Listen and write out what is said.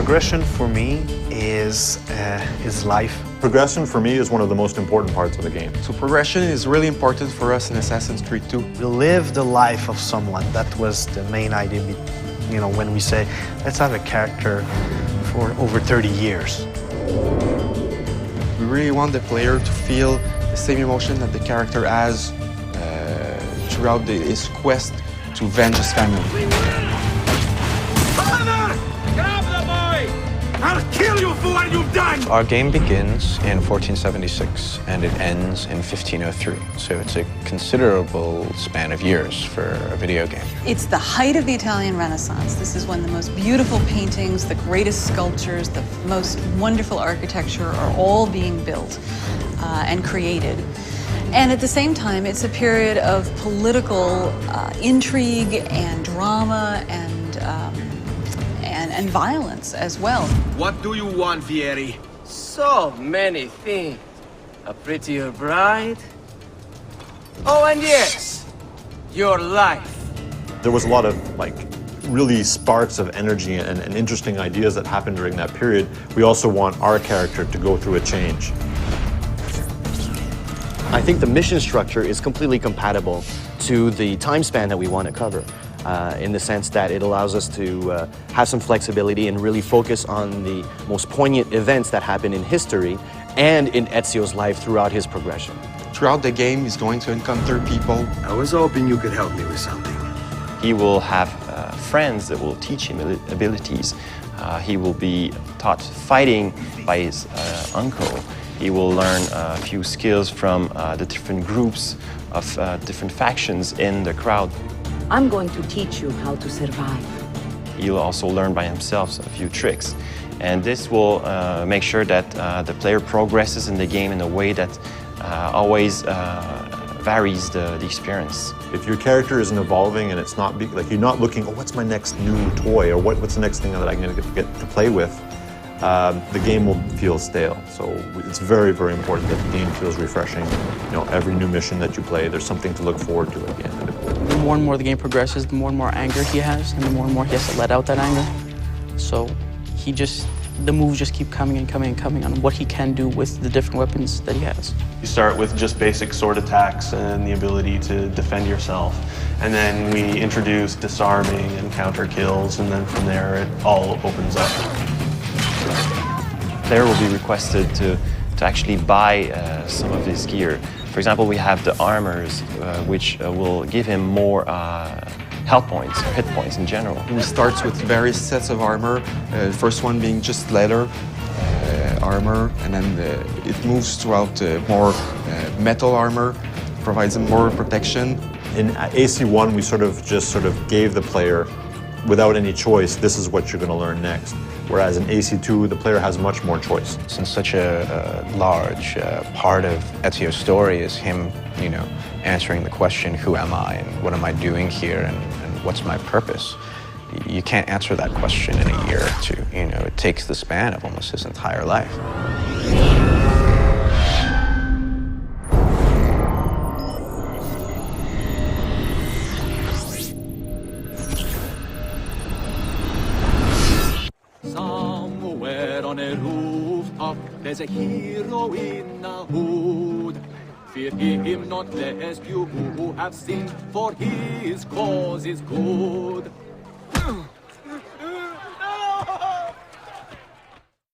Progression for me is life. Progression for me is one of the most important parts of the game. So progression is really important for us in Assassin's Creed 2. We live the life of someone. That was the main idea, you know, when we say, let's have a character for over 30 years. We really want the player to feel the same emotion that the character has throughout his quest to avenge his family. Grab the boy! I'll kill you for what you've done! Our game begins in 1476 and it ends in 1503. So it's a considerable span of years for a video game. It's the height of the Italian Renaissance. This is when the most beautiful paintings, the greatest sculptures, the most wonderful architecture are all being built and created. And at the same time, it's a period of political intrigue and drama and violence as well. What do you want, Vieri? So many things. A prettier bride. Oh, and yes, your life. There was a lot of really sparks of energy and interesting ideas that happened during that period. We also want our character to go through a change. I think the mission structure is completely compatible to the time span that we want to cover, in the sense that it allows us to have some flexibility and really focus on the most poignant events that happen in history and in Ezio's life throughout his progression. Throughout the game, he's going to encounter people. I was hoping you could help me with something. He will have friends that will teach him abilities. He will be taught fighting by his uncle. He will learn a few skills from the different groups of different factions in the crowd. I'm going to teach you how to survive. He'll also learn by himself a few tricks. And this will make sure that the player progresses in the game in a way that always varies the experience. If your character isn't evolving and it's not you're not looking, oh, what's my next new toy, or what's the next thing that I'm going to get to play with, the game will feel stale. So it's very, very important that the game feels refreshing. You know, every new mission that you play, there's something to look forward to at the end of it. The more and more the game progresses, the more and more anger he has, and the more he has to let out that anger. So the moves just keep coming and coming and coming on what he can do with the different weapons that he has. You start with just basic sword attacks and the ability to defend yourself. And then we introduce disarming and counter kills, and then from there it all opens up. The player will be requested to actually buy some of his gear. For example, we have the armors, which will give him more health points, or hit points in general. He starts with various sets of armor, the first one being just leather armor, and then it moves throughout more metal armor, provides him more protection. In AC1, we sort of gave the player, without any choice, this is what you're going to learn next. Whereas in AC2, the player has much more choice. Since such a large part of Ezio's story is him, you know, answering the question, who am I and what am I doing here and what's my purpose? You can't answer that question in a year or two. You know, it takes the span of almost his entire life. Somewhere on a rooftop, there's a hero in a hood. Fear him not, lest you who have sinned, for his cause is good.